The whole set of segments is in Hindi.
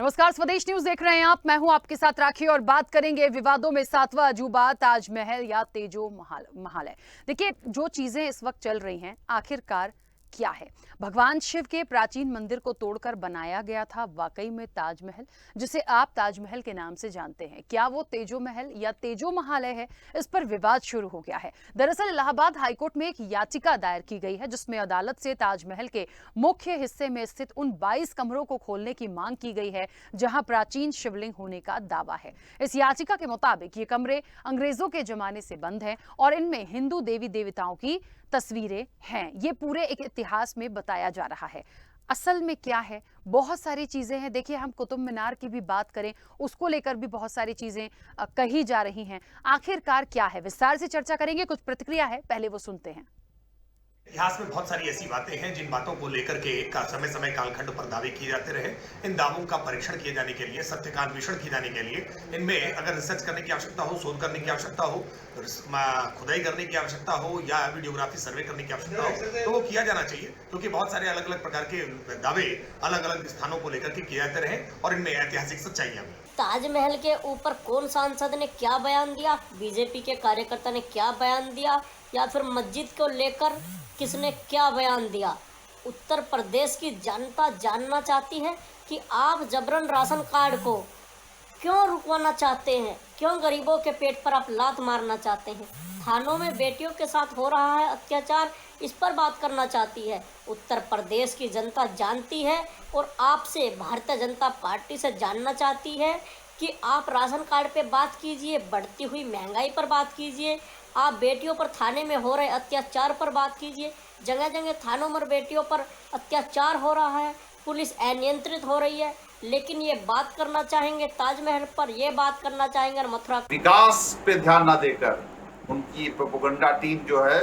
नमस्कार, स्वदेश न्यूज देख रहे हैं आप। मैं हूं आपके साथ राखी और बात करेंगे विवादों में सातवां अजूबा ताजमहल या तेजो महल है। देखिए, जो चीजें इस वक्त चल रही हैं आखिरकार क्या है। भगवान शिव के प्राचीन मंदिर को तोड़कर बनाया गया था वाकई में ताजमहल, जिसे आप ताजमहल के नाम से जानते हैं। क्या वो तेजो महल या तेजो महालय है? इस पर विवाद शुरू हो गया है। दरअसल इलाहाबाद हाईकोर्ट में एक याचिका दायर की गई है, जिसमें अदालत से ताजमहल के मुख्य हिस्से में स्थित उन 22 कमरों को खोलने की मांग की गई है जहां प्राचीन शिवलिंग होने का दावा है। इस याचिका के मुताबिक ये कमरे अंग्रेजों के जमाने से बंद हैं और इनमें हिंदू देवी देवताओं की तस्वीरें हैं। ये पूरे एक इतिहास में बताया जा रहा है। असल में क्या है? बहुत सारी चीजें हैं। देखिए, हम कुतुब मीनार की भी बात करें, उसको लेकर भी बहुत सारी चीजें कही जा रही हैं। आखिरकार क्या है, विस्तार से चर्चा करेंगे। कुछ प्रतिक्रिया है, पहले वो सुनते हैं। इतिहास में बहुत सारी ऐसी बातें हैं जिन बातों को लेकर के समय समय कालखंड पर दावे किए जाते रहे। इन दावों का परीक्षण किए जाने के लिए, सत्य का अन्वेषण किए जाने के लिए, इनमें अगर रिसर्च करने की आवश्यकता हो, शोध करने की आवश्यकता हो, खुदाई करने की आवश्यकता हो या वीडियोग्राफी सर्वे करने की आवश्यकता हो, तो वो किया जाना चाहिए। क्योंकि बहुत सारे अलग अलग प्रकार के दावे अलग अलग स्थानों को लेकर के किए जाते रहे और इनमें ऐतिहासिक सच्चाइयां भी। ताजमहल के ऊपर कौन सांसद ने क्या बयान दिया, बीजेपी के कार्यकर्ता ने क्या बयान दिया, या फिर मस्जिद को लेकर किसने क्या बयान दिया? उत्तर प्रदेश की जनता जानना चाहती है कि आप जबरन राशन कार्ड को क्यों रुकवाना चाहते हैं, क्यों गरीबों के पेट पर आप लात मारना चाहते हैं, थानों में बेटियों के साथ हो रहा है अत्याचार, इस पर बात करना चाहती है। उत्तर प्रदेश की जनता जानती है और आपसे, भारतीय जनता पार्टी से जानना चाहती है कि आप राशन कार्ड पे बात कीजिए, बढ़ती हुई महंगाई पर बात कीजिए, आप बेटियों पर थाने में हो रहे अत्याचार पर बात कीजिए। जगह जगह थानों में बेटियों पर अत्याचार हो रहा है, पुलिस अनियंत्रित हो रही है, लेकिन ये बात करना चाहेंगे ताजमहल पर, ये बात करना चाहेंगे मथुरा। विकास पे ध्यान ना देकर उनकी प्रोपेगेंडा टीम जो है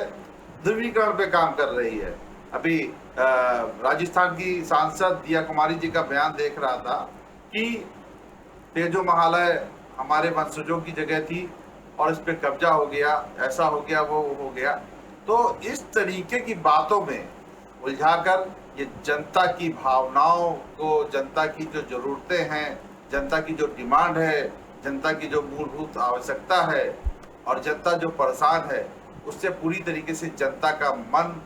ध्रुवीकरण पे काम कर रही है। अभी राजस्थान की सांसद दिया कुमारी जी का बयान देख रहा था कि तेजो महालय हमारे वंशजों की जगह थी और इस पे कब्जा हो गया, ऐसा हो गया, वो हो गया। तो इस तरीके की बातों में उलझाकर ये जनता की भावनाओं को, जनता की जो जरूरतें हैं, जनता की जो डिमांड है, जनता की जो मूलभूत आवश्यकता है और जनता जो परेशान है, उससे पूरी तरीके से जनता का मन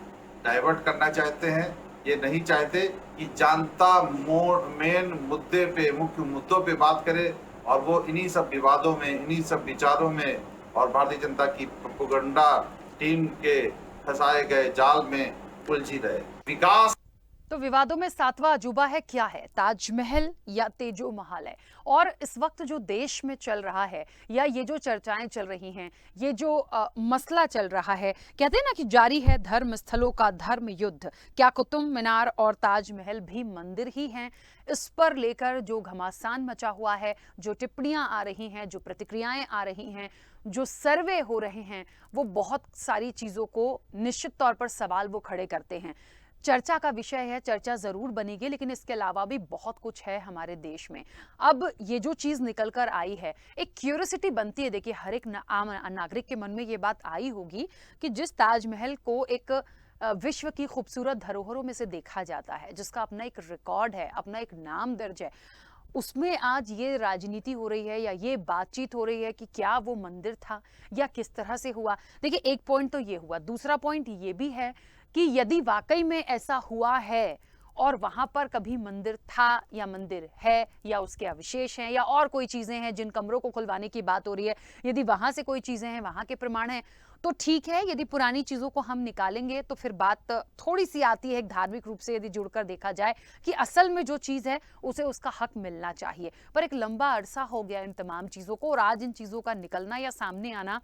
डाइवर्ट करना चाहते हैं। ये नहीं चाहते कि जनता मेन मुद्दे पे, मुख्य मुद्दों पे बात करे और वो इन्हीं सब विवादों में, इन्हीं सब विचारों में और भारतीय जनता की प्रोपेगेंडा टीम के फंसाए गए जाल में उलझी रहे। विकास तो विवादों में सातवां अजूबा है, क्या है? ताजमहल या तेजो महालय? और इस वक्त जो देश में चल रहा है या ये जो चर्चाएं चल रही हैं, ये जो मसला चल रहा है, कहते हैं ना कि जारी है धर्म स्थलों का धर्म युद्ध। क्या कुतुब मीनार और ताजमहल भी मंदिर ही हैं? इस पर लेकर जो घमासान मचा हुआ है, जो टिप्पणियां आ रही हैं, जो प्रतिक्रियाएं आ रही हैं, जो सर्वे हो रहे हैं, वो बहुत सारी चीज़ों को निश्चित तौर पर सवाल वो खड़े करते हैं। चर्चा का विषय है, चर्चा जरूर बनेगी, लेकिन इसके अलावा भी बहुत कुछ है हमारे देश में। अब ये जो चीज निकल कर आई है, एक क्यूरियोसिटी बनती है। देखिए, हर एक आम नागरिक के मन में ये बात आई होगी कि जिस ताजमहल को एक विश्व की खूबसूरत धरोहरों में से देखा जाता है, जिसका अपना एक रिकॉर्ड है, अपना एक नाम दर्ज है, उसमें आज ये राजनीति हो रही है या ये बातचीत हो रही है कि क्या वो मंदिर था या किस तरह से हुआ। देखिए, एक पॉइंट तो ये हुआ। दूसरा पॉइंट ये भी है कि यदि वाकई में ऐसा हुआ है और वहां पर कभी मंदिर था या मंदिर है या उसके अवशेष हैं या और कोई चीजें हैं, जिन कमरों को खुलवाने की बात हो रही है, यदि वहां से कोई चीजें हैं, वहां के प्रमाण हैं, तो ठीक है। यदि पुरानी चीजों को हम निकालेंगे तो फिर बात थोड़ी सी आती है, एक धार्मिक रूप से यदि जुड़कर देखा जाए कि असल में जो चीज है उसे उसका हक मिलना चाहिए। पर एक लंबा अरसा हो गया इन तमाम चीजों को, और आज इन चीजों का निकलना या सामने आना,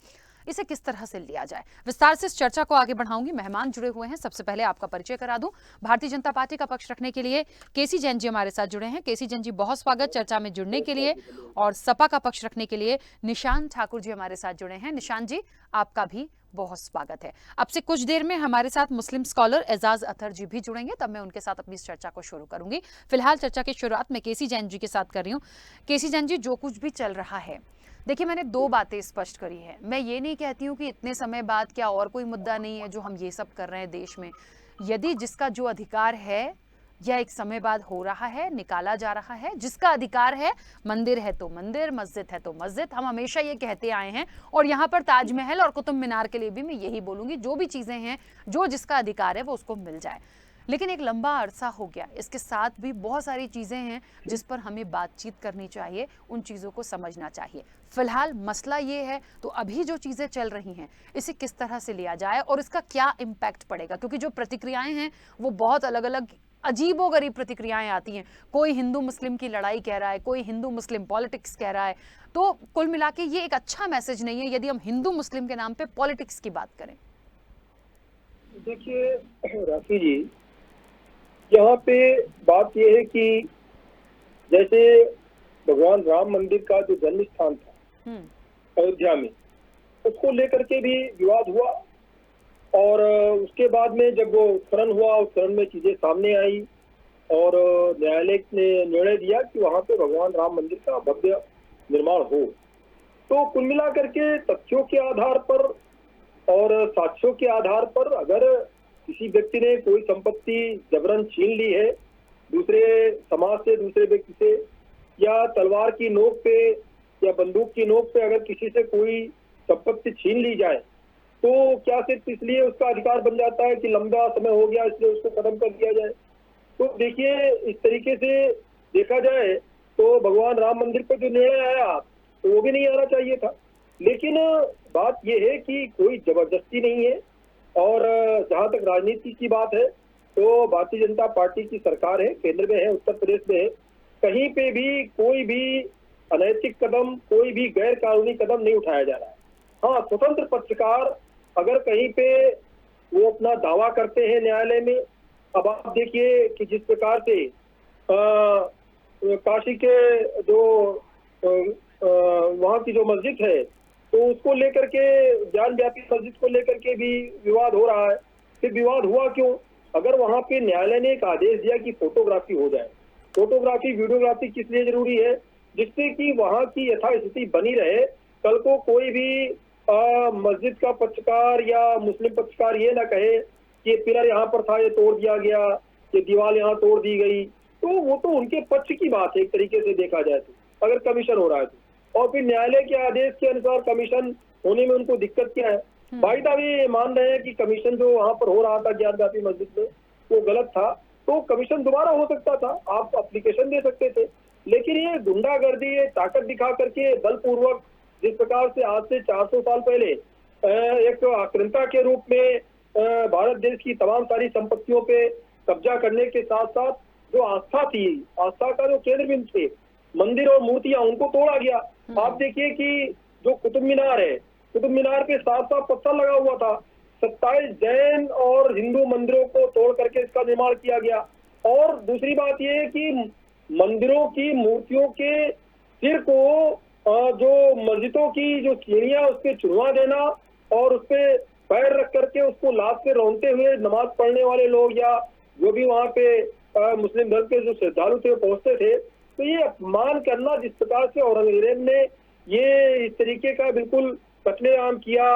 इसे किस तरह से लिया जाए, विस्तार से इस चर्चा को आगे बढ़ाऊंगी। मेहमान जुड़े हुए हैं, सबसे पहले आपका परिचय करा दूं। भारतीय जनता पार्टी का पक्ष रखने के लिए केसी जैन जी हमारे साथ जुड़े हैं। केसी जैन जी, बहुत स्वागत चर्चा में जुड़ने के लिए। और सपा का पक्ष रखने के लिए निशान ठाकुर जी हमारे साथ जुड़े हैं। निशान जी, आपका भी बहुत स्वागत है। अब से कुछ देर में हमारे साथ मुस्लिम स्कॉलर एजाज अतर जी भी जुड़ेंगे, तब मैं उनके साथ अपनी इस चर्चा को शुरू करूंगी। फिलहाल चर्चा की शुरुआत मैं केसी जैन जी के साथ कर रही हूँ। केसी जैन जी, जो कुछ भी चल रहा है, देखिए, मैंने दो बातें स्पष्ट करी है। मैं ये नहीं कहती हूँ कि इतने समय बाद क्या और कोई मुद्दा नहीं है जो हम ये सब कर रहे हैं देश में। यदि जिसका जो अधिकार है, यह एक समय बाद हो रहा है, निकाला जा रहा है। जिसका अधिकार है, मंदिर है तो मंदिर, मस्जिद है तो मस्जिद, हम हमेशा ये कहते आए हैं। और यहाँ पर ताजमहल और कुतुब मीनार के लिए भी मैं यही बोलूंगी, जो भी चीजें हैं, जो जिसका अधिकार है वो उसको मिल जाए। लेकिन एक लंबा अरसा हो गया, इसके साथ भी बहुत सारी चीज़ें हैं जिस पर हमें बातचीत करनी चाहिए, उन चीज़ों को समझना चाहिए। फिलहाल मसला ये है, तो अभी जो चीज़ें चल रही हैं इसे किस तरह से लिया जाए और इसका क्या इम्पैक्ट पड़ेगा, क्योंकि जो प्रतिक्रियाएं हैं वो बहुत अलग अलग अजीबोगरीब प्रतिक्रियाएं आती हैं। कोई हिंदू मुस्लिम की लड़ाई कह रहा है, कोई हिंदू मुस्लिम पॉलिटिक्स कह रहा है। तो कुल मिला के ये एक अच्छा मैसेज नहीं है यदि हम हिंदू मुस्लिम के नाम पे पॉलिटिक्स की बात करें। देखिए राफी जी, यहाँ पे बात यह है कि जैसे भगवान राम मंदिर का जो जन्म स्थान था अयोध्या में, उसको लेकर के भी विवाद हुआ। और उसके बाद में जब वो उत्खनन हुआ, उत्खनन में चीजें सामने आई और न्यायालय ने निर्णय दिया कि वहां पे भगवान राम मंदिर का भव्य निर्माण हो। तो कुल मिलाकर के तथ्यों के आधार पर और साक्ष्यों के आधार पर अगर किसी व्यक्ति ने कोई संपत्ति जबरन छीन ली है दूसरे समाज से, दूसरे व्यक्ति से, या तलवार की नोक पे या बंदूक की नोक पे अगर किसी से कोई संपत्ति छीन ली जाए, तो क्या सिर्फ इसलिए उसका अधिकार बन जाता है कि लंबा समय हो गया इसलिए उसको खत्म कर दिया जाए? तो देखिए, इस तरीके से देखा जाए तो भगवान राम मंदिर पर जो निर्णय आया तो वो भी नहीं आना चाहिए था। लेकिन बात यह है कि कोई जबरदस्ती नहीं है। और जहां तक राजनीति की बात है तो भारतीय जनता पार्टी की सरकार है, केंद्र में है, उत्तर प्रदेश में है। कहीं पे भी कोई भी अनैतिक कदम, कोई भी गैर कानूनी कदम नहीं उठाया जा रहा है। हाँ, स्वतंत्र पत्रकार अगर कहीं पे वो अपना दावा करते हैं न्यायालय में, अब आप देखिए कि जिस प्रकार से काशी के जो वहाँ की जो मस्जिद है तो उसको लेकर के, ज्ञान व्यापी मस्जिद को लेकर के भी विवाद हो रहा है। फिर विवाद हुआ क्यों? अगर वहाँ पे न्यायालय ने एक आदेश दिया कि फोटोग्राफी हो जाए, फोटोग्राफी वीडियोग्राफी किस लिए जरूरी है? जिससे कि वहाँ की यथास्थिति बनी रहे। कल को कोई भी मस्जिद का पक्षकार या मुस्लिम पक्षकार ये ना कहे कि ये पिलर यहाँ पर था, ये तोड़ दिया गया, ये दीवार यहाँ तोड़ दी गई, तो वो तो उनके पक्ष की बात है एक तरीके से देखा जाए तो, अगर कमीशन हो रहा है तो। और फिर न्यायालय के आदेश के अनुसार कमीशन होने में उनको दिक्कत क्या है? भाई दावी मान रहे हैं कि कमीशन जो वहाँ पर हो रहा था ज्ञान व्यापी मस्जिद में वो गलत था, तो कमीशन दोबारा हो सकता था, आप एप्लीकेशन दे सकते थे। लेकिन ये गुंडागर्दी, ये ताकत दिखा करके बलपूर्वक, जिस प्रकार से आज से 400 साल पहले एक आक्रांता के रूप में भारत देश की तमाम सारी संपत्तियों पे कब्जा करने के साथ साथ जो आस्था थी, आस्था का जो केंद्र बिंदु थे, मंदिर और मूर्तियां, उनको तोड़ा गया। आप देखिए कि जो कुतुब मीनार है, कुतुब मीनार पे साफ साफ पत्थर लगा हुआ था। 27 जैन और हिंदू मंदिरों को तोड़ करके इसका निर्माण किया गया। और दूसरी बात यह है कि मंदिरों की मूर्तियों के सिर को जो मस्जिदों की जो सीढ़ियां उस पर चुनवा देना और उस पर पैर रख करके उसको लात से रौनते हुए नमाज पढ़ने वाले लोग या जो भी वहाँ पे मुस्लिम धर्म के जो श्रद्धालु थे पहुंचते थे, तो ये अपमान करना जिस प्रकार से औरंगजेब ने ये इस तरीके का बिल्कुल कत्लेआम किया,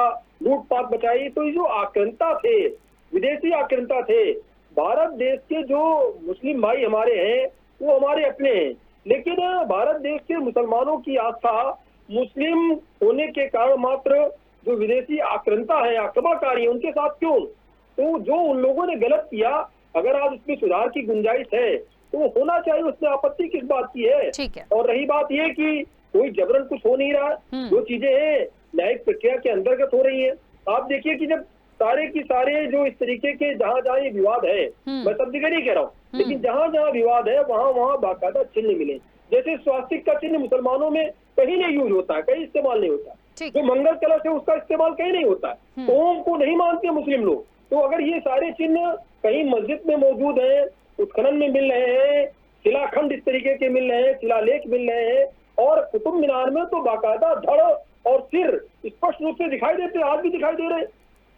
लूटपाट मचाई, तो ये जो आक्रांता थे, विदेशी आक्रांता थे, भारत देश के जो मुस्लिम भाई हमारे हैं वो हमारे अपने हैं। लेकिन भारत देश के मुसलमानों की आस्था मुस्लिम होने के कारण मात्र जो विदेशी आक्रांता है, आक्रमणकारी है, उनके साथ क्यों? तो जो उन लोगों ने गलत किया, अगर आज उसमें सुधार की गुंजाइश है तो होना चाहिए, उसमें आपत्ति किस बात की है? ठीक है। और रही बात ये कि कोई जबरन कुछ हो नहीं रहा, जो चीजें हैं न्यायिक प्रक्रिया के अंतर्गत हो रही है। आप देखिए कि जब सारे की सारे जो इस तरीके के जहाँ जहाँ ये विवाद है, मैं सब जगह नहीं कह रहा हूँ, लेकिन जहाँ जहाँ विवाद है वहाँ वहाँ बाकायदा चिन्ह मिले। जैसे स्वास्तिक का चिन्ह मुसलमानों में कहीं नहीं यूज होता है, कहीं इस्तेमाल नहीं होता। जो मंगल कलश है उसका इस्तेमाल कहीं नहीं होता है। ओम को नहीं मानते मुस्लिम लोग। तो अगर ये सारे चिन्ह कहीं मस्जिद में मौजूद है, उत्खनन में मिल रहे हैं, शिलाखंड इस तरीके के मिल रहे हैं, शिलालेख मिल रहे हैं, और कुतुब मीनार में तो बाकायदा धड़ और सिर स्पष्ट रूप से दिखाई देते, आज भी दिखाई दे रहे।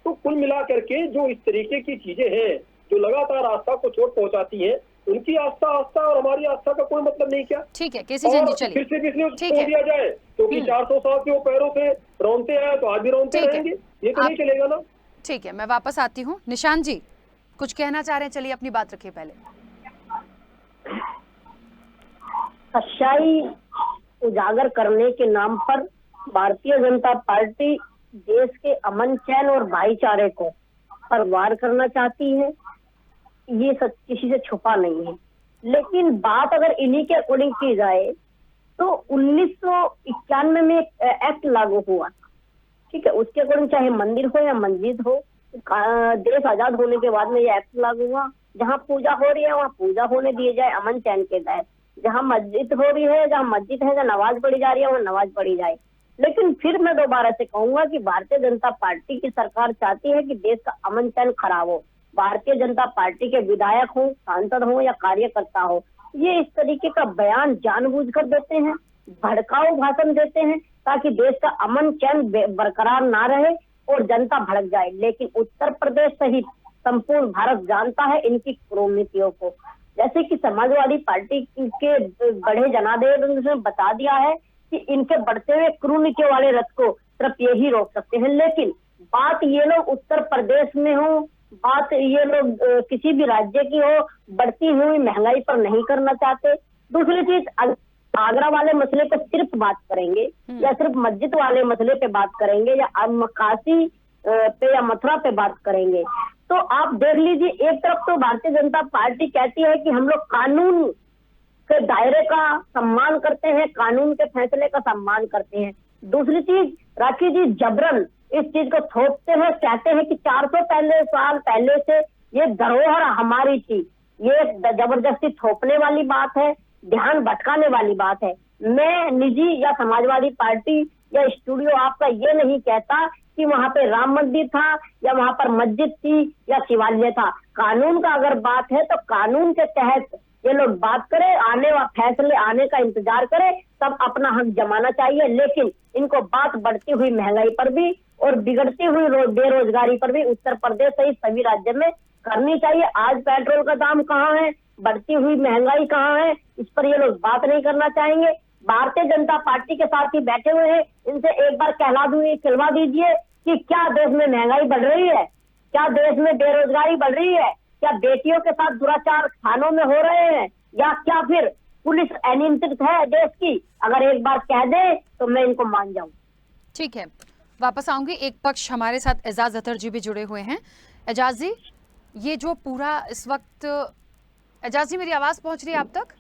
तो कुल मिला करके जो इस तरीके की चीजें हैं जो लगातार आस्था को चोट पहुंचाती हैं, उनकी आस्था और हमारी आस्था का कोई मतलब नहीं क्या? ठीक है केसी जैन जी, चलिए फिर से किसी को तोड़ दिया जाए क्योंकि 400 साल से वो पैरों से रौनते हैं तो आज भी रौनते रहेंगे, ये तो नहीं चलेगा ना। ठीक है, मैं वापस आती हूँ। निशांत जी कुछ कहना चाह रहे हैं, चलिए अपनी बात रखिए पहले। सच्चाई उजागर करने के नाम पर भारतीय जनता पार्टी देश के अमन चैन और भाईचारे को पर वार करना चाहती है। ये सच किसी से छुपा नहीं है। लेकिन बात अगर इन्हीं के अकॉर्डिंग की जाए तो 1991 में एक एक्ट लागू हुआ, ठीक है, उसके अकॉर्डिंग चाहे मंदिर हो या मस्जिद हो, देश आजाद होने के बाद में ये एक्ट लागू हुआ, जहाँ पूजा हो रही है वहाँ पूजा होने दिए जाए अमन चैन के तहत, जहाँ मस्जिद हो रही है, जहाँ मस्जिद है, जहाँ नमाज पढ़ी जा रही है वहाँ नमाज पढ़ी जाए। लेकिन फिर मैं दोबारा से कहूंगा कि भारतीय जनता पार्टी की सरकार चाहती है कि देश का अमन चैन खराब हो। भारतीय जनता पार्टी के विधायक हो, सांसद हो या कार्यकर्ता हो, ये इस तरीके का बयान जानबूझकर देते हैं, भड़काऊ भाषण देते हैं ताकि देश का अमन चैन बरकरार ना रहे और जनता भड़क जाए। लेकिन उत्तर प्रदेश सहित संपूर्ण भारत जानता है इनकी कुनीतियों को। जैसे कि समाजवादी पार्टी के बड़े जनादेव ने बता दिया है कि इनके बढ़ते हुए कुनीतियों वाले रथ को सिर्फ यही रोक सकते हैं। लेकिन बात ये लोग उत्तर प्रदेश में हो, बात ये लोग किसी भी राज्य की हो, बढ़ती हुई महंगाई पर नहीं करना चाहते। दूसरी चीज, आगरा वाले मसले को सिर्फ बात करेंगे या सिर्फ मस्जिद वाले मसले पे बात करेंगे या काशी पे या मथुरा पे बात करेंगे, तो आप देख लीजिए, एक तरफ तो भारतीय जनता पार्टी कहती है कि हम लोग कानून के दायरे का सम्मान करते हैं, कानून के फैसले का सम्मान करते हैं। दूसरी चीज, राखी जी जबरन इस चीज को थोपते हैं, कहते हैं कि 400 साल पहले से ये धरोहर हमारी थी। ये जबरदस्ती थोपने वाली बात है, ध्यान भटकाने वाली बात है। मैं निजी या समाजवादी पार्टी या स्टूडियो आपका ये नहीं कहता कि वहां पे राम मंदिर था या वहां पर मस्जिद थी या शिवालय था। कानून का अगर बात है तो कानून के तहत ये लोग बात करें, आने व फैसले आने का इंतजार करें, तब अपना हक जमाना चाहिए। लेकिन इनको बात बढ़ती हुई महंगाई पर भी और बिगड़ती हुई बेरोजगारी पर भी उत्तर प्रदेश सहित सभी राज्य में करनी चाहिए। आज पेट्रोल का दाम कहाँ है, बढ़ती हुई महंगाई कहाँ है, इस पर ये लोग बात नहीं करना चाहेंगे। भारतीय जनता पार्टी के साथ ही बैठे हुए हैं, इनसे एक बार कहलवा दीजिए कि क्या देश में महंगाई बढ़ रही है, क्या देश में बेरोजगारी बढ़ रही है, क्या बेटियों के साथ दुराचार थानों में हो रहे हैं, या क्या फिर पुलिस अनियंत्रित है देश की? अगर एक बार कह दे तो मैं इनको मान जाऊं। ठीक है, वापस आऊंगी। एक पक्ष हमारे साथ एजाज अतर जी भी जुड़े हुए हैं। एजाज जी, ये जो पूरा इस वक्त, एजाज जी मेरी आवाज पहुंच रही है आप तक?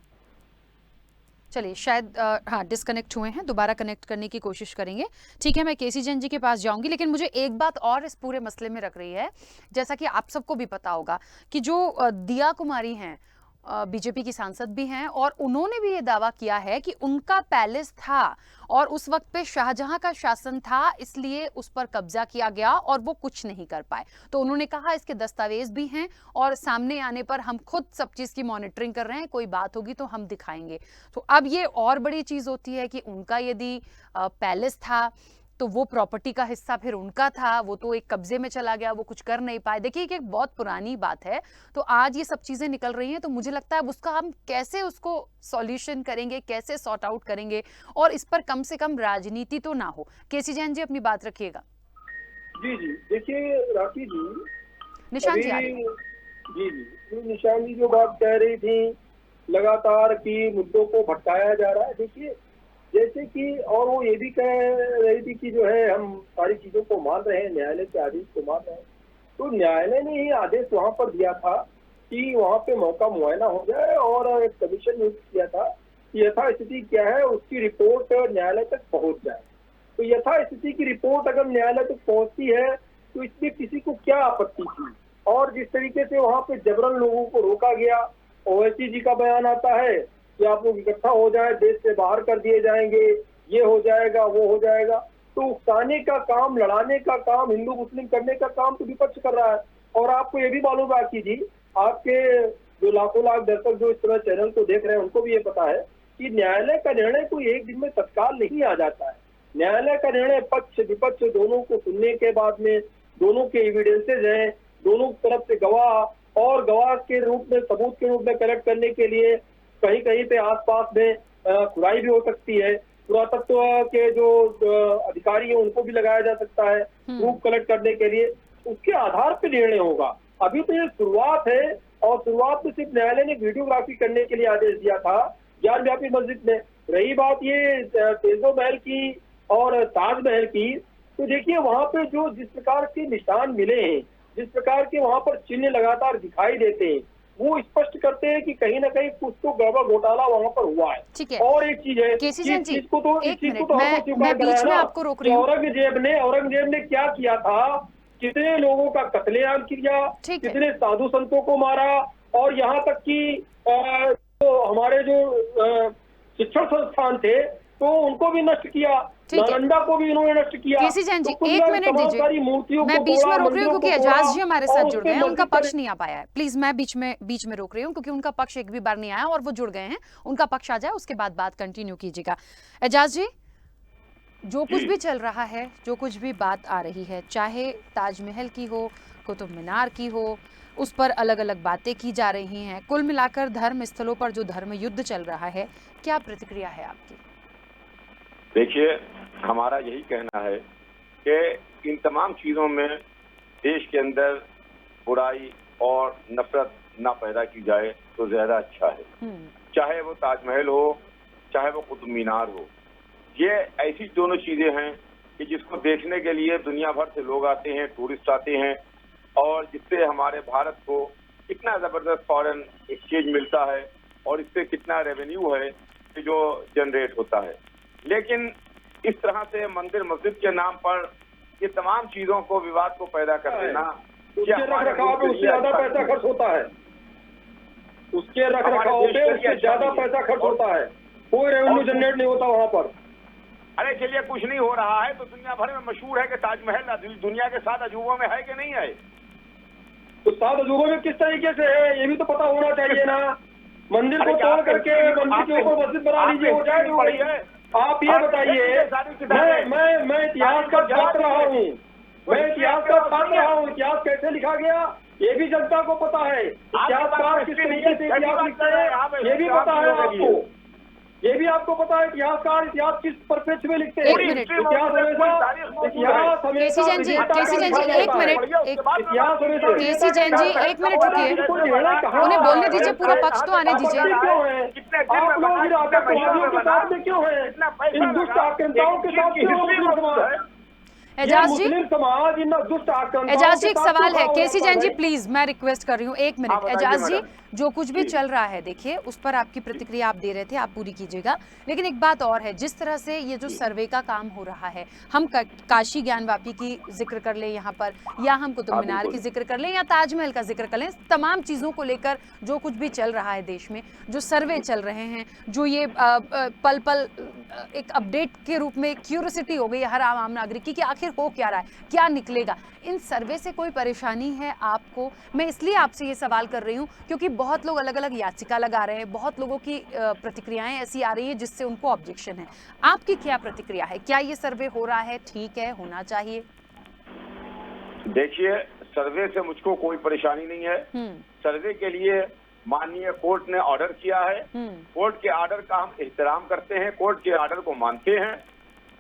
चलिए, शायद हाँ डिस्कनेक्ट हुए हैं, दोबारा कनेक्ट करने की कोशिश करेंगे। ठीक है, मैं केसी जैन जी के पास जाऊंगी, लेकिन मुझे एक बात और इस पूरे मसले में रख रही है। जैसा कि आप सबको भी पता होगा कि जो दिया कुमारी हैं, बीजेपी की सांसद भी हैं, और उन्होंने भी ये दावा किया है कि उनका पैलेस था और उस वक्त पे शाहजहां का शासन था, इसलिए उस पर कब्जा किया गया और वो कुछ नहीं कर पाए। तो उन्होंने कहा इसके दस्तावेज भी हैं और सामने आने पर हम खुद सब चीज़ की मॉनिटरिंग कर रहे हैं, कोई बात होगी तो हम दिखाएंगे। तो अब ये और बड़ी चीज़ होती है कि उनका यदि पैलेस था तो वो प्रॉपर्टी का हिस्सा फिर उनका था, वो तो एक कब्जे में चला गया, वो कुछ कर नहीं पाए। देखिए कि एक बहुत पुरानी बात है, तो आज ये सब चीज़ें निकल रही हैं, तो मुझे लगता है उसका हम कैसे उसको सॉल्यूशन करेंगे, कैसे सॉर्ट आउट करेंगे, और इस पर कम से कम राजनीति तो ना हो। केसी जैन जी अपनी बात रखिएगा। जी जी, देखिए राखी जी, निशान जी जी निशान जी जो बात कह रही थी लगातार कि मुद्दों को भटकाया जा रहा है, देखिए जैसे कि, और वो ये भी कह रही थी कि जो है हम सारी चीजों को मान रहे हैं, न्यायालय के आदेश को मान रहे हैं। तो न्यायालय ने ही आदेश वहां पर दिया था कि वहां पे मौका मुआयना हो जाए और एक कमीशन नियुक्त किया था कि यथास्थिति क्या है उसकी रिपोर्ट न्यायालय तक पहुंच जाए। तो यथास्थिति की रिपोर्ट अगर न्यायालय तक पहुंचती है तो इसमें किसी को क्या आपत्ति थी। और जिस तरीके से वहां पे जबरन लोगों को रोका गया, ओवैसी जी का बयान आता है कि आप लोग इकट्ठा हो जाए, देश से बाहर कर दिए जाएंगे, ये हो जाएगा, वो हो जाएगा। तो उकसाने का काम, लड़ाने का काम, हिंदू मुस्लिम करने का काम तो विपक्ष कर रहा है। और आपको ये भी मालूम है कि जी, आपके जो लाखों लाख दर्शक जो इस तरह चैनल को देख रहे हैं उनको भी ये पता है कि न्यायालय का निर्णय कोई एक दिन में तत्काल नहीं आ जाता है। न्यायालय का निर्णय पक्ष विपक्ष दोनों को सुनने के बाद में, दोनों के एविडेंसेज हैं, दोनों तरफ से गवाह और गवाह के रूप में, सबूत के रूप में कलेक्ट करने के लिए कहीं कहीं पे आसपास में खुदाई भी हो सकती है, पुरातत्व के जो अधिकारी हैं उनको भी लगाया जा सकता है प्रूफ कलेक्ट करने के लिए। उसके आधार पर निर्णय होगा। अभी तो ये शुरुआत है और शुरुआत में सिर्फ न्यायालय ने वीडियोग्राफी करने के लिए आदेश दिया था, ज्ञान व्यापी मस्जिद में। रही बात ये तेजो महल की और ताजमहल की, तो देखिए वहाँ पे जो जिस प्रकार के निशान मिले हैं, जिस प्रकार के वहाँ पर चिन्ह लगातार दिखाई देते हैं, वो स्पष्ट करते हैं कि कहीं ना कहीं कुछ तो गड़बड़ घोटाला वहाँ पर हुआ है। ठीक है। और एक चीज है, केसी इस जैन जी, चीज को तो एक मिनट, हमको मैं स्वीकार बीच कराया में ना आपको रोक कि रही हूँ। औरंगजेब ने क्या किया था, कितने लोगों का कत्लेआम किया, ठीक है। कितने साधु संतों को मारा, और यहाँ तक कि तो हमारे जो शिक्षण संस्थान थे तो उनको भी नष्ट किया, ठीक है। नालंदा को भी इन्होंने नष्ट किया। केसी जैन जी, तो कुल एक मिलाकर मिनट तमाम दीजिए, सारी मूर्तियों मैं को बीच में तोड़ा, रोक रही हूँ मंदिरों क्योंकि को तोड़ा, एजाज जी हमारे और साथ उस जुड़ पे गए हैं, उनका मस्जिद पक्ष नहीं आ पाया है। प्लीज मैं बीच में रोक रही हूँ क्योंकि उनका पक्ष एक भी बार नहीं आया और वो जुड़ गए हैं। उनका पक्ष आ जाए, उसके बाद बात कंटिन्यू कीजिएगा। एजाज जी, जो कुछ भी चल रहा है, जो कुछ भी बात आ रही है, चाहे ताजमहल की हो, कुतुब मीनार की हो, उस पर अलग अलग बातें की जा रही हैं, कुल मिलाकर धर्म स्थलों पर जो धर्म युद्ध चल रहा है, क्या प्रतिक्रिया है आपकी? देखिए, हमारा यही कहना है कि इन तमाम चीजों में देश के अंदर बुराई और नफरत ना पैदा की जाए तो ज्यादा अच्छा है। चाहे वो ताजमहल हो, चाहे वो कुतुब मीनार हो, ये ऐसी दोनों चीजें हैं कि जिसको देखने के लिए दुनिया भर से लोग आते हैं, टूरिस्ट आते हैं, और जिससे हमारे भारत को कितना जबरदस्त फॉरेन एक्सचेंज मिलता है और इससे कितना रेवेन्यू है कि जो जनरेट होता है। लेकिन इस तरह से मंदिर मस्जिद के नाम पर ये तमाम चीजों को, विवाद को पैदा कर देना, उसके रखरखाव पे उससे ज्यादा पैसा खर्च होता है, उसके रखरखाव पे उससे ज्यादा पैसा खर्च होता है, कोई रेवेन्यू जनरेट नहीं होता वहाँ पर। अरे चलिए, कुछ नहीं हो रहा है तो दुनिया भर में मशहूर है कि ताजमहल दुनिया के 7 अजूबों में है कि नहीं है? तो 7 अजूबों में किस तरीके से है ये भी तो पता होना चाहिए ना। मंदिर को तोड़ करके मंदिर के ऊपर मस्जिद बना लीजिए, हो जाएगी। आप ये बताइए, मैं इतिहास का छात्र रहा हूँ, इतिहास कैसे लिखा गया ये भी जनता को पता है। इतिहासकार किस तरीके से इतिहास लिखते हैं ये भी पता है आपको, ये भी आपको पता है। इतिहासकार इतिहास किस परिप्रेक्ष्य में लिखते हैं। इतिहास केसी जैन जी, एक मिनट, केसी जैन जी एक मिनट रुकिए, उन्हें बोलने दीजिए, पूरा पक्ष तो आने दीजिए। आप लोग आतंकवादियों के साथ में क्यों है, इन दुष्ट आक्रांताओं के साथ क्यों? एजाज जी, मुस्लिम समाज इन दुष्ट आक्रांताओं एजाज जी एक के साथ सवाल है। क्यों केसी जैन जी है? प्लीज, मैं रिक्वेस्ट कर रही हूँ, एक मिनट। एजाज जी, जो कुछ भी चल रहा है, देखिए उस पर आपकी प्रतिक्रिया आप दे रहे थे, आप पूरी कीजिएगा। लेकिन एक बात और है, जिस तरह से ये जो सर्वे का काम हो रहा है, हम काशी ज्ञानवापी की जिक्र कर लें यहाँ पर, या हम कुतुब मीनार की जिक्र कर लें, या ताजमहल का जिक्र कर लें, तमाम चीज़ों को लेकर जो कुछ भी चल रहा है देश में, जो सर्वे चल रहे हैं, जो ये पल पल एक अपडेट के रूप में क्यूरियोसिटी हो गई हर आम नागरिक की कि आखिर हो क्या रहा है, क्या निकलेगा, इन सर्वे से कोई परेशानी है आपको? मैं इसलिए आपसे ये सवाल कर रही हूँ क्योंकि बहुत लोग अलग अलग याचिका लगा रहे हैं, बहुत लोगों की प्रतिक्रियाएं ऐसी आ रही है जिससे उनको ऑब्जेक्शन है। आपकी क्या प्रतिक्रिया है? क्या ये सर्वे हो रहा है, ठीक है, होना चाहिए? देखिए, सर्वे से मुझको कोई परेशानी नहीं है। सर्वे के लिए माननीय कोर्ट ने ऑर्डर किया है, कोर्ट के ऑर्डर का हम एहतराम करते हैं, कोर्ट के ऑर्डर को मानते हैं,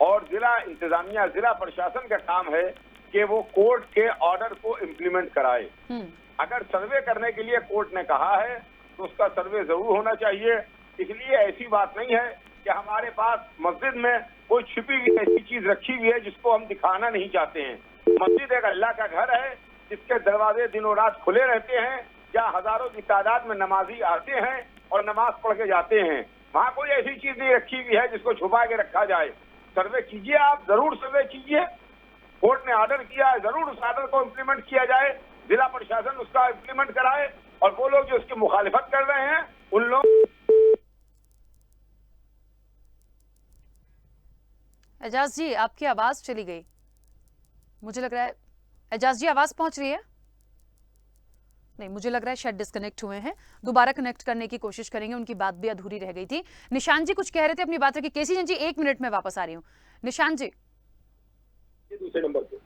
और जिला इंतजामिया, जिला प्रशासन का काम है कि वो कोर्ट के ऑर्डर को इम्प्लीमेंट कराए। अगर सर्वे करने के लिए कोर्ट ने कहा है तो उसका सर्वे जरूर होना चाहिए। इसलिए ऐसी बात नहीं है कि हमारे पास मस्जिद में कोई छिपी हुई ऐसी चीज रखी हुई है जिसको हम दिखाना नहीं चाहते हैं। मस्जिद एक अल्लाह का घर है जिसके दरवाजे दिनों रात खुले रहते हैं, जहाँ हजारों की तादाद में नमाजी आते हैं और नमाज पढ़ के जाते हैं। वहाँ कोई ऐसी चीज नहीं रखी हुई है जिसको छुपा के रखा जाए। सर्वे कीजिए, आप जरूर सर्वे कीजिए। कोर्ट ने ऑर्डर किया है, जरूर उस ऑर्डर को इम्प्लीमेंट किया जाए, जिला प्रशासन उसका इम्प्लीमेंट कराए, और वो लोग जो उसकी मुखालिफत कर रहे हैं उन लोग। एजाज जी, आपकी आवाज चली गई, मुझे लग रहा है। एजाज जी, आवाज पहुंच रही है? नहीं, मुझे लग रहा है शायद डिस्कनेक्ट हुए हैं। दोबारा कनेक्ट करने की कोशिश करेंगे, उनकी बात भी अधूरी रह गई थी। निशांत जी कुछ कह रहे थे, अपनी बात रखिए। केसी जैन जी, 1 मिनट में वापस आ रही हूँ। निशांत जी, दूसरे नंबर पे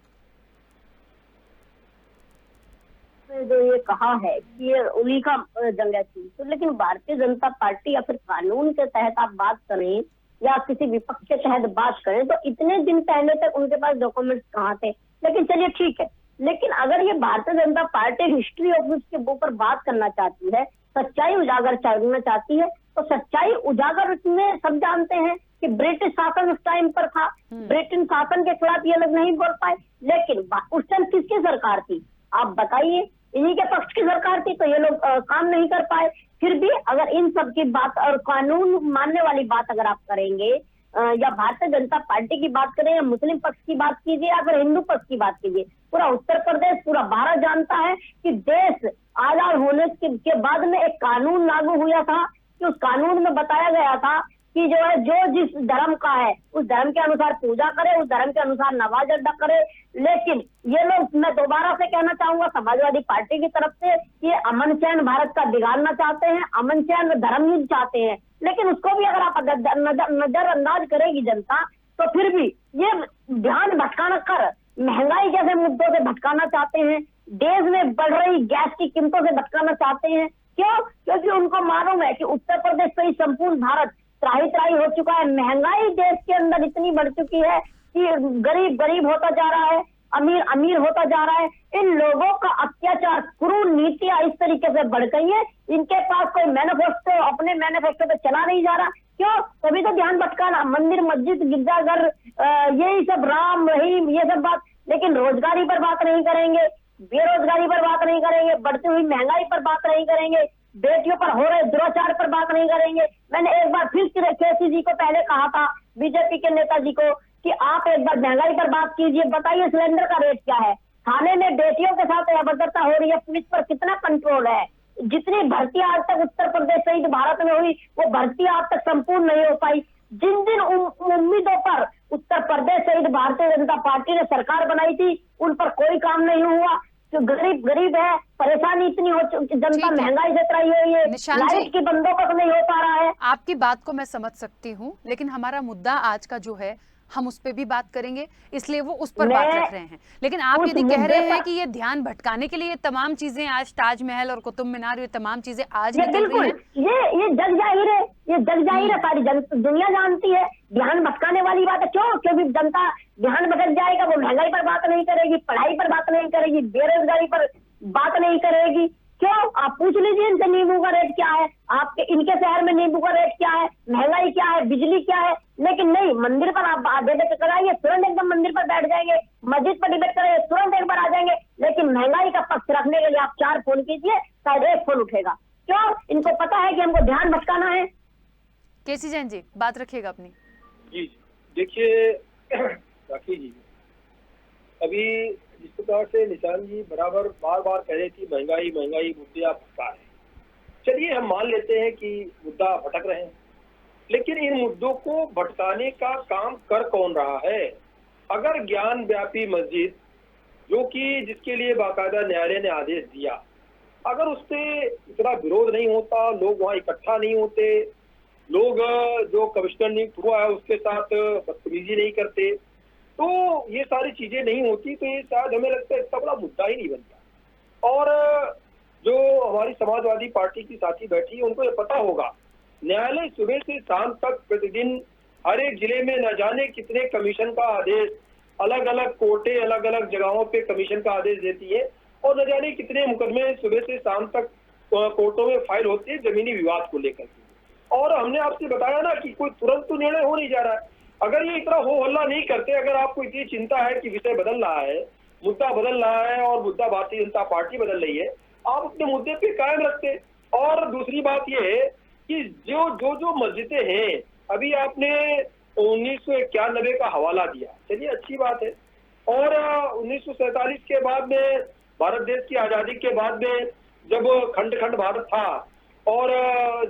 जो ये कहा है कि ये उन्हीं का जंग थी, तो लेकिन भारतीय जनता पार्टी या फिर कानून के तहत आप बात करें या किसी विपक्ष के तहत बात करें तो इतने दिन पहले तक उनके पास डॉक्यूमेंट्स कहाँ थे? लेकिन चलिए ठीक है, लेकिन अगर ये Bharatiya Janata party history of उसके ऊपर बात करना चाहती है, सच्चाई उजागर करना चाहती है, तो सच्चाई उजागर में सब जानते हैं कि ब्रिटिश शासन उस टाइम पर था, ब्रिटिश शासन के खिलाफ ये लोग नहीं बोल पाए। लेकिन उस टाइम किसकी सरकार थी आप बताइए? इन्हीं के पक्ष की सरकार थी, तो ये लोग काम नहीं कर पाए। फिर भी अगर इन सब की बात और कानून मानने वाली बात अगर आप करेंगे, या भारतीय जनता पार्टी की बात करें, या मुस्लिम पक्ष की बात कीजिए, या फिर हिंदू पक्ष की बात कीजिए, पूरा उत्तर प्रदेश, पूरा भारत जानता है कि देश आजाद होने के बाद में एक कानून लागू हुआ था कि उस कानून में बताया गया था कि जो है जो जिस धर्म का है उस धर्म के अनुसार पूजा करे, उस धर्म के अनुसार नमाज अदा करे। लेकिन ये लोग, मैं दोबारा से कहना चाहूंगा समाजवादी पार्टी की तरफ से, ये अमन चैन भारत का बिगाड़ना चाहते हैं, अमन चैन धर्म युद्ध चाहते हैं। लेकिन उसको भी अगर आप नजरअंदाज करेगी जनता, तो फिर भी ये ध्यान भटकाना कर महंगाई जैसे मुद्दों से भटकाना चाहते हैं, देश में बढ़ रही गैस की कीमतों से भटकाना चाहते हैं। क्यों? क्योंकि उनको मालूम है कि उत्तर प्रदेश से ही संपूर्ण भारत त्राही त्राही हो चुका है। महंगाई देश के अंदर इतनी बढ़ चुकी है कि गरीब गरीब होता जा रहा है, अमीर अमीर होता जा रहा है। इन लोगों का अत्याचार, क्रूर नीतियां इस तरीके से बढ़ गई है, इनके पास कोई मैनिफेस्टो, अपने मैनिफेस्टो पे चला नहीं जा रहा। क्यों? तभी तो ध्यान भटकाना, मंदिर मस्जिद गिरजाघर, यही सब, राम रहीम, ये सब बात। लेकिन रोजगारी पर बात नहीं करेंगे, बेरोजगारी पर बात नहीं करेंगे, बढ़ती हुई महंगाई पर बात नहीं करेंगे, बेटियों पर हो रहे दुराचार पर बात नहीं करेंगे। मैंने एक बार फिर केसी जी को पहले कहा था, बीजेपी के नेताजी को, कि आप एक बार महंगाई पर बात कीजिए, बताइए सिलेंडर का रेट क्या है, थाने में बेटियों के साथ अभद्रता हो रही है, पुलिस पर कितना कंट्रोल है। जितनी भर्ती आज तक उत्तर प्रदेश सहित भारत में हुई, वो भर्ती आज तक संपूर्ण नहीं हो पाई। जिन जिन उम्मीदों पर उत्तर प्रदेश सहित भारतीय जनता पार्टी ने सरकार बनाई थी, उन पर कोई काम नहीं हुआ। जो गरीब गरीब है, परेशानी इतनी हो चुकी, जनता महंगाई से त्राही हुई है, लाइट की बंदोबस्त नहीं हो पा रहा है। आपकी बात को मैं समझ सकती हूँ, लेकिन हमारा मुद्दा आज का जो है हम उस पे भी बात करेंगे, इसलिए वो उस पर बात रख रहे हैं। लेकिन आप यदि कह रहे हैं कि ये ध्यान भटकाने के लिए ये तमाम चीजें, आज ताजमहल और कुतुब मीनार, ये तमाम चीजें आज निकल रही हैं, ये जग जाहिर है, ये जग जाहिर है, सारी दुनिया जानती है। ध्यान भटकाने वाली बात है। क्यों? क्योंकि जनता ध्यान भटक जाएगा, वो महंगाई पर बात नहीं करेगी, पढ़ाई पर बात नहीं करेगी, बेरोजगारी पर बात नहीं करेगी। क्यों? आप पूछ लीजिए इनसे नींबू का रेट क्या है, आपके इनके शहर में नींबू का रेट क्या है, महंगाई क्या है, बिजली क्या है। लेकिन नहीं, मंदिर पर आप डिबेट कराइए, तुरंत एकदम मंदिर पर बैठ जाएंगे, मस्जिद पर डिबेट कराइए, तुरंत एक बार आ जाएंगे। लेकिन महंगाई का पक्ष रखने के लिए आप 4 फोन कीजिए, शायद 1 फोन उठेगा। क्यों? इनको पता है कि हमको ध्यान भटकाना है। केसी जैन जी, बात रखिएगा अपनी। जी देखिए राखी जी, अभी जिस प्रकार से निशान जी बराबर बार बार कह रहे थी महंगाई महंगाई, मुद्दे आप भटका रहे हैं। चलिए हम मान लेते हैं कि मुद्दा भटक रहे हैं, लेकिन इन मुद्दों को भटकाने का काम कर कौन रहा है? अगर ज्ञान व्यापी मस्जिद, जो कि जिसके लिए बाकायदा न्यायालय ने आदेश दिया, अगर उससे इतना विरोध नहीं होता, लोग वहाँ इकट्ठा नहीं होते, लोग जो कमिश्नर नियुक्त हुआ है उसके साथ बदतमीजी नहीं करते, तो ये सारी चीजें नहीं होती, तो ये शायद हमें लगता है इतना बड़ा मुद्दा ही नहीं बनता। और जो हमारी समाजवादी पार्टी की साथी बैठी है, उनको ये पता होगा, न्यायालय सुबह से शाम तक प्रतिदिन हर एक जिले में न जाने कितने कमीशन का आदेश, अलग अलग कोर्टें अलग अलग जगहों पे कमीशन का आदेश देती है, और न जाने कितने मुकदमे सुबह से शाम तक कोर्टों में फाइल होती है जमीनी विवाद को लेकर। और हमने आपसे बताया ना कि कोई तुरंत तो निर्णय हो नहीं जा रहा है। अगर ये इतना हो हल्ला नहीं करते, अगर आपको इतनी चिंता है कि विषय बदल रहा है, मुद्दा बदल रहा है और मुद्दा भारतीय जनता पार्टी बदल रही है, आप अपने मुद्दे पे कायम रखते। और दूसरी बात ये है कि जो मस्जिदें हैं, अभी आपने 1991 का हवाला दिया, चलिए अच्छी बात है। और 1947 के बाद में, भारत देश की आजादी के बाद में, जब खंड खंड भारत था और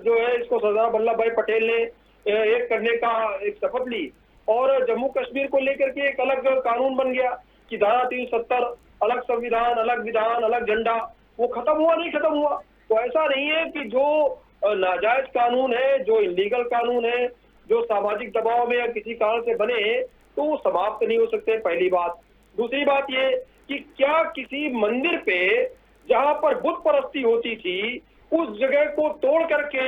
जो है इसको सरदार वल्लभ भाई पटेल ने एक करने का एक शपथ ली, और जम्मू कश्मीर को लेकर के एक अलग कानून बन गया कि धारा 370, अलग संविधान, अलग विधान, अलग झंडा, वो खत्म हुआ नहीं खत्म हुआ। तो ऐसा नहीं है कि जो नाजायज कानून है, जो इलीगल कानून है, जो सामाजिक दबाव में या किसी कारण से बने हैं, तो वो समाप्त नहीं हो सकते, पहली बात। दूसरी बात ये कि क्या किसी मंदिर पे जहां पर बुत परस्ती होती थी, उस जगह को तोड़ करके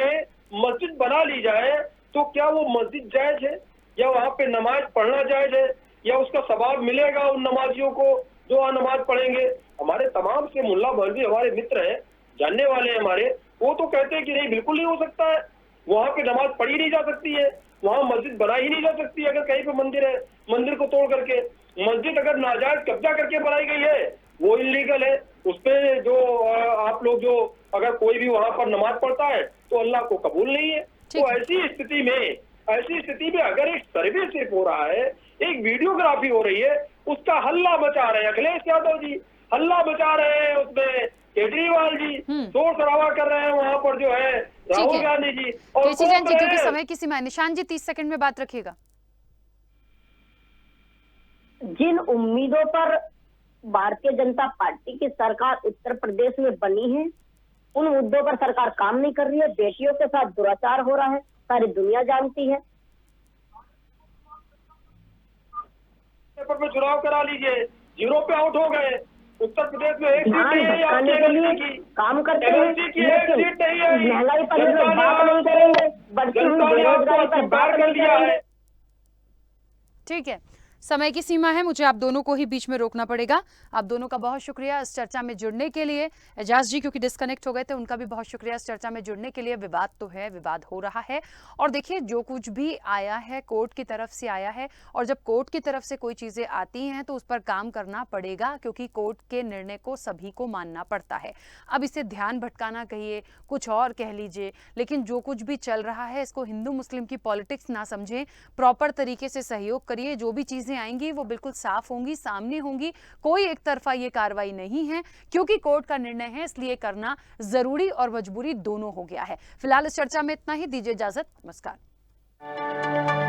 मस्जिद बना ली जाए, तो क्या वो मस्जिद जायज है, या वहां पे नमाज पढ़ना जायज है, या उसका सवाब मिलेगा उन नमाजियों को जो वहां नमाज पढ़ेंगे? हमारे तमाम से मुल्ला मौलवी हमारे मित्र हैं, जानने वाले हैं हमारे, वो तो कहते हैं कि नहीं, बिल्कुल नहीं हो सकता है। वहां पे नमाज पढ़ी नहीं जा सकती है, वहां मस्जिद बनाई ही नहीं जा सकती अगर कहीं पे मंदिर है, मंदिर को तोड़ करके। मस्जिद अगर नाजायज कब्जा करके बनाई गई है वो इलीगल है, उस पे जो आप लोग जो अगर कोई भी वहां पर नमाज पढ़ता है तो अल्लाह को कबूल नहीं है। तो ऐसी स्थिति में अगर एक सर्वे सिर्फ हो रहा है, एक वीडियोग्राफी हो रही है, उसका हल्ला मचा रहे हैं अखिलेश यादव जी, हल्ला मचा रहे हैं उसमें केजरीवाल जी, शोर शराबा कर रहे हैं वहां पर जो है राहुल गांधी जी और केसी जैन जी, क्योंकि समय की सीमा है। निशान जी 30 सेकंड में बात रखिएगा। जिन उम्मीदों पर भारतीय जनता पार्टी की सरकार उत्तर प्रदेश में बनी है, उन मुद्दों पर सरकार काम नहीं कर रही है। बेटियों के साथ दुराचार हो रहा है, सारी दुनिया जानती है। पेपर में चुनाव करा लीजिए, 0 पे आउट हो गए। उत्तर प्रदेश में एक सीट ध्यान नहीं है भटकाने के लिए काम करते हैं, लेकिन महंगाई पर ये लोग बात नहीं करेंगे, बढ़ती हुई बेरोजगारी पर बात नहीं करेंगे। ठीक है, समय की सीमा है, मुझे आप दोनों को ही बीच में रोकना पड़ेगा। आप दोनों का बहुत शुक्रिया इस चर्चा में जुड़ने के लिए। एजाज जी क्योंकि डिस्कनेक्ट हो गए थे, उनका भी बहुत शुक्रिया इस चर्चा में जुड़ने के लिए। विवाद तो है, विवाद हो रहा है, और देखिए जो कुछ भी आया है कोर्ट की तरफ से आया है, और जब कोर्ट की तरफ से कोई चीज़ें आती हैं तो उस पर काम करना पड़ेगा, क्योंकि कोर्ट के निर्णय को सभी को मानना पड़ता है। अब इसे ध्यान भटकाना कहिए, कुछ और कह लीजिए, लेकिन जो कुछ भी चल रहा है इसको हिंदू मुस्लिम की पॉलिटिक्स ना समझें, प्रॉपर तरीके से सहयोग करिए। जो भी चीज़ें आएंगी वो बिल्कुल साफ होंगी, सामने होंगी, कोई एक तरफा ये कार्रवाई नहीं है, क्योंकि कोर्ट का निर्णय है, इसलिए करना जरूरी और मजबूरी दोनों हो गया है। फिलहाल इस चर्चा में इतना ही, दीजिए इजाजत, नमस्कार।